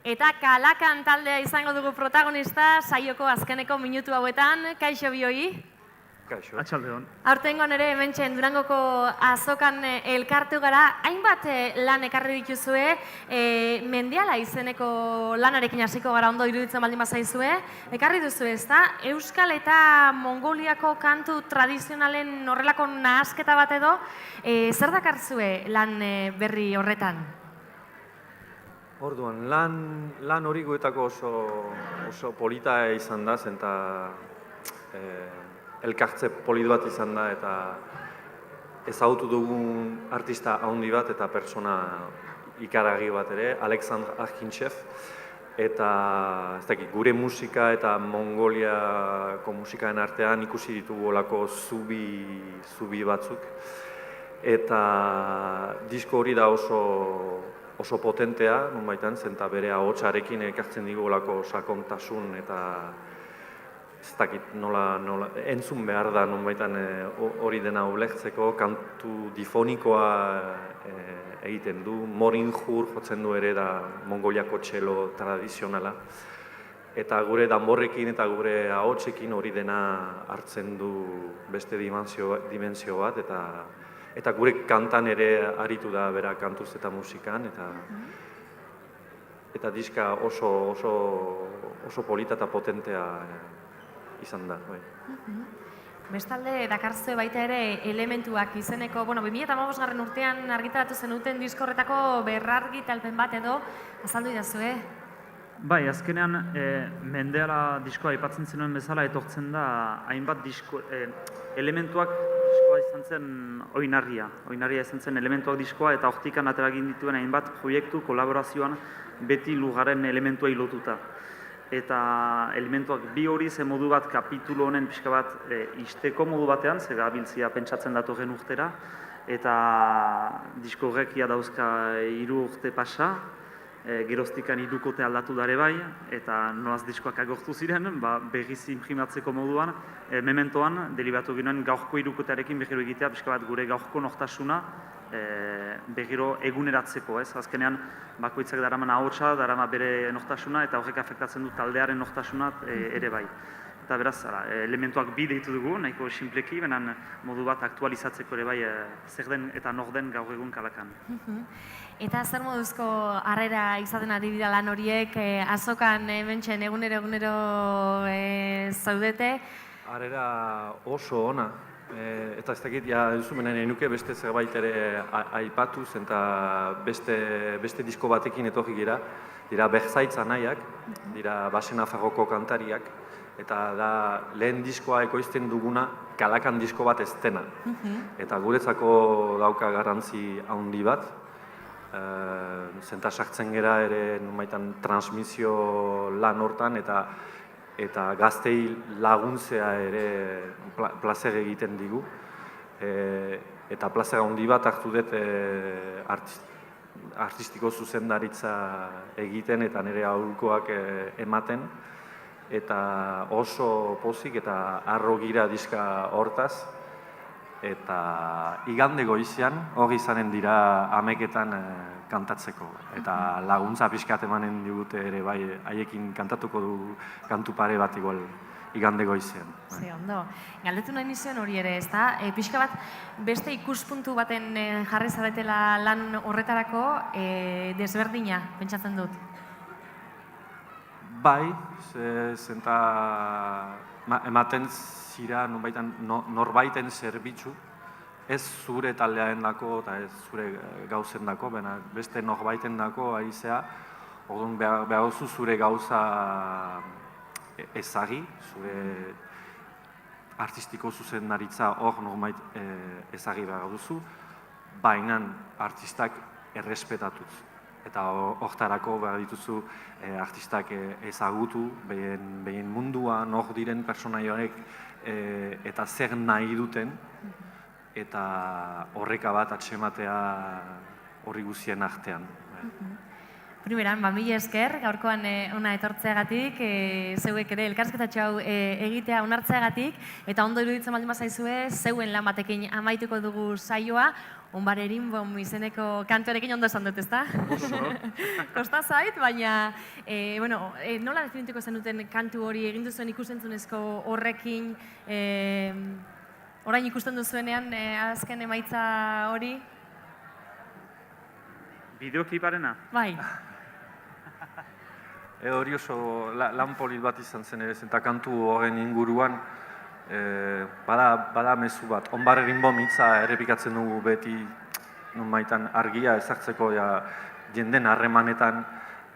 Eta Kalakan taldea izango dugu protagonista saioko azkeneko minutu hauetan. Kaixo bioi? Kaixo. Atxaldeon. Aurtengoan ere hementxen Durangoko azokan elkartu gara. Hainbat lan ekarri dituzue, Mendiala izeneko lanarekin hasiko gara ondo iruditzen baldin bazaizue. Ekarri duzu ezta? Euskal eta Mongoliako kantu tradizionalen horrelako nahasketa bat edo, zer dakarzue lan berri horretan? Orduan, lan hori guetako oso polita izan da, zenta elkartze polit bat izan da, eta ezagutu dugun artista handi bat eta persona ikaragi bat ere, Aleksandr Akhintsev, eta ez dakit, gure musika eta Mongoliako musikaen artean ikusi ditugu olako zubi batzuk, eta disko hori da oso potentea, nonbaitan, zenta bere ahotsarekin ekartzen digu olako sakontasun eta ez dakit nola entzun behar da nonbaitan hori dena ulertzeko, kantu difonikoa egiten du, morinjur jotzen du ere da Mongoliako txelo tradizionala. Eta gure danborrekin eta gure ahotsekin hori dena hartzen du beste dimensio bat, eta gure kantan ere aritu da bera kantuz eta musikan, eta diska oso polita eta potentea izan da. Bestalde, dakarzue baita ere elementuak izeneko, 2015 urtean argitaratu zenuten disko horretako berrargitalpen bat edo azaldu idazue? Bai, azkenean Mendiala diskoa aipatzen zenuen bezala etortzen da hainbat elementuak diskoa izan zen oinarria izan zen elementuak diskoa eta hortikan ateragin dituen hainbat proiektu kolaborazioan beti lugaren elementuai lotuta. Eta elementuak bi hori ze modu bat kapitulo honen pixka bat isteko modu batean, ze gabiltzia pentsatzen datorren urtera, eta disko horrekia dauzka 3 urte pasa, geroztikan 3 kote aldatu dare bai, eta noaz diskoak agortu ziren, berriz imprimatzeko moduan, mementoan, delibatu ginoen gaurko 3 kotearekin berriro egitea, pixka bat gure gaurko nortasuna, berriro eguneratzeko, ez? Azkenean, bakoitzak daraman ahotsa, darama bere nortasuna, eta horrek afektatzen du taldearen nortasuna ere bai. Eta beraz, elementuak bi deitu dugu, nahiko sinpleki, benen modu bat aktualizatzeko ere bai zer den eta nor den gaur egun Kalakan. Eta zer moduzko harrera izaten ari dira lan horiek, azokan hementxen egunero zaudete? Harrera oso ona. Eta ez dakit, entzumenen enuke beste zerbait ere aipatuz, eta beste disko batekin etorri gira, dira Berzaitza nahiak, dira Basen Nafarroko kantariak, eta da lehen diskoa ekoizten duguna Kalakan disko bat ez dena. Eta guretzako dauka garrantzi handi bat, zenta sartzen gera ere nonbaitan transmisio lan hortan, eta gaztei laguntzea ere plazer egiten digu. Eta plazer handi bat hartu dut artistiko zuzendaritza egiten eta nire aholkoak ematen. Eta oso pozik eta harro gira diska hortaz. Eta igande goizean hori izanen dira ameketan kantatzeko. Eta laguntza pixkat emanen digute ere bai, haiekin kantatuko du kantu pare bat igual igande goizean. Ze ondo. Galdetu nahi nizuen hori ere, ez da? Pixka bat beste ikuspuntu baten jarri zaretela lan horretarako desberdina, pentsatzen dut. Bai, zenta ematen zira norbaiten zerbitzu, ez zure taldearen dako eta ez zure gauzen dako, beste norbaiten dako ari zea, orduan behar duzu zure gauza ezagi, zure artistiko zuzendaritza hor norbait ezagi behar duzu, baina artistak errespetatuz. Eta hortarako behar dituzu artistak ezagutu, behien munduan hor diren personaioarek eta zer nahi duten, eta horreka bat atsematea horri guzien artean. Primeran, mila esker, gaurkoan ona etortzeagatik, zeuek ere elkarrizketatxo hau egitea onartzeagatik, eta ondo iruditzen baldin bazaizue, zeuen lan batekin amaituko dugu saioa, Onbarerin bom izeneko kantuarekin ondo esan dut, ezta? Kosta zait, baina nola definituko zenuten kantu hori egin duzuen ikusentzunezko horrekin, orain ikusten duzuenean azken emaitza hori? Bideokliparena? Bai. Hori oso lan polit bat izan zen ere, eta kantu horren inguruan bada mezu bat. Onbarerin bom hitza errepikatzen dugu beti nonbaitan argia ezartzeko jenden harremanetan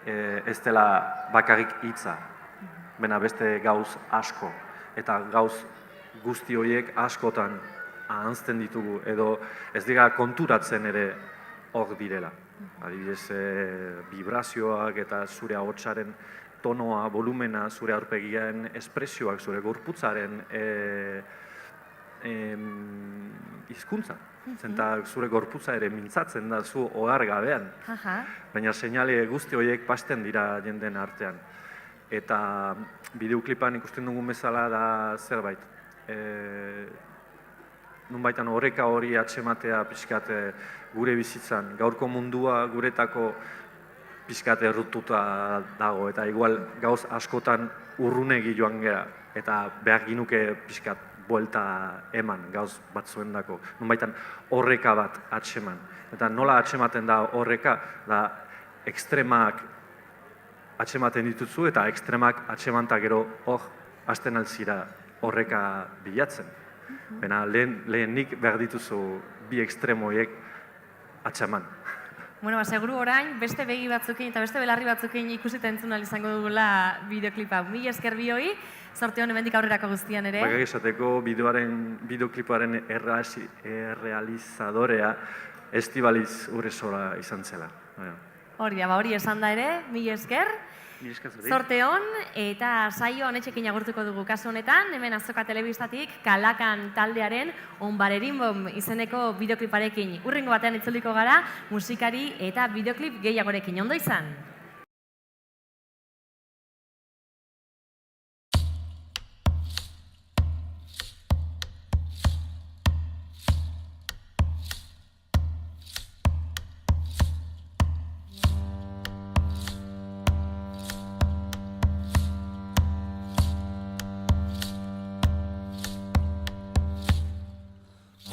ez dela bakarrik hitza, bena beste gauz asko. Eta gauz guzti horiek askotan ahanzten ditugu, edo ez dira konturatzen ere hor direla. Adibidez, vibrazioak eta zure ahotsaren tonoa, volumena, zure aurpegiaren espresioak, zure gorputzaren hizkuntza. Zenta zure gorputza ere mintzatzen da zu ohar gabean. Baina seinale guzti horiek pasten dira jenden artean. Eta bideoklipan ikusten dugun bezala da zerbait. Nunbaitan oreka hori atzematea pixkat gure bizitzan. Gaurko mundua guretako pixkat errututa dago, eta igual gauz askotan urrunegi joan gera, eta behar ginuke pixkat buelta eman gauz batzuendako. Nunbaitan horreka bat atzeman. Eta nola atzematen da horreka, da ekstremak atzematen dituzu, eta ekstremak atzemantak gero hor hasten altzira horreka bilatzen. Baina lehenik behar dituzu bi ekstremoiek atzeman. Bueno, seguru orain, beste begi batzukin eta beste belarri batzukin ikusita entzun ahal izango dugula bideoklipa. Mila esker bioi, sorte hon hemendik aurrerako guztian ere. Bakak esateko bideokliparen errealizadorea Estibaliz Urresola izan zela. Hori esan da ere, mila esker. Sorte hon, eta saio honetxekin agurtuko dugu kasu honetan, hemen Azoka Telebistatik Kalakan taldearen Onbarerin bom izeneko bideokliparekin. Hurrengo batean itzuliko gara musikari eta bideoklip gehiagorekin. Ondo izan!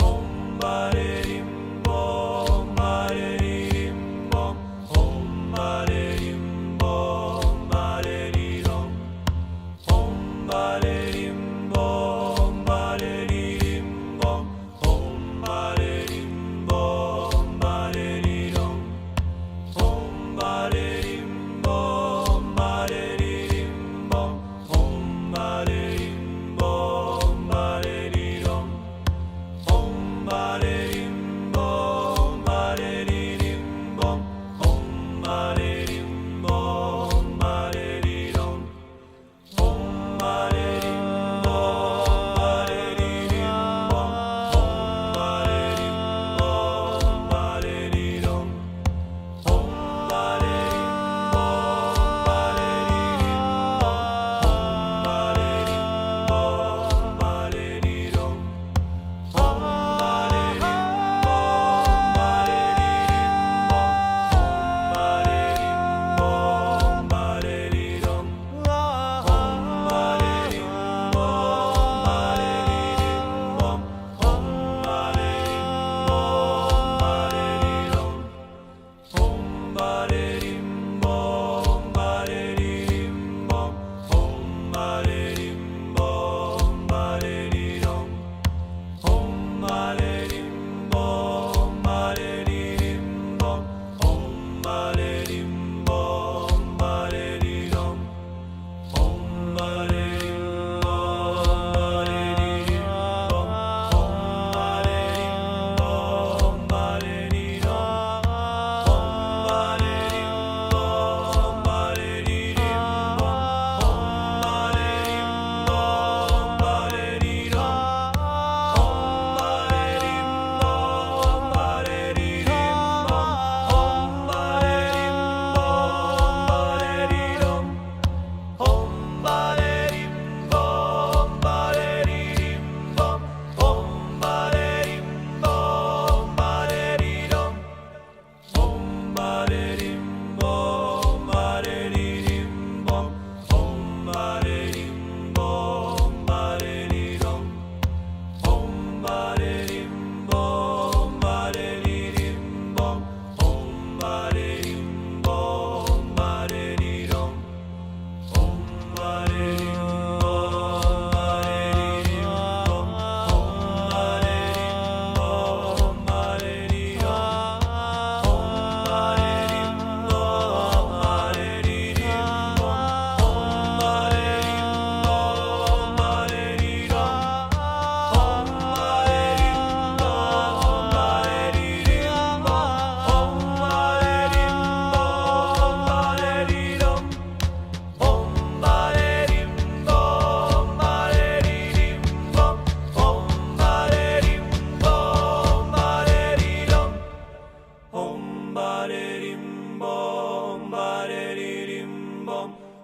Om Bari Rim Bom, Om Bari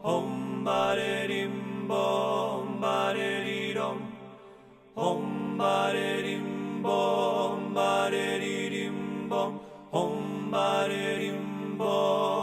Om barerim bom barerirom. Om barerim bom bareririm bom. Om barerim bom.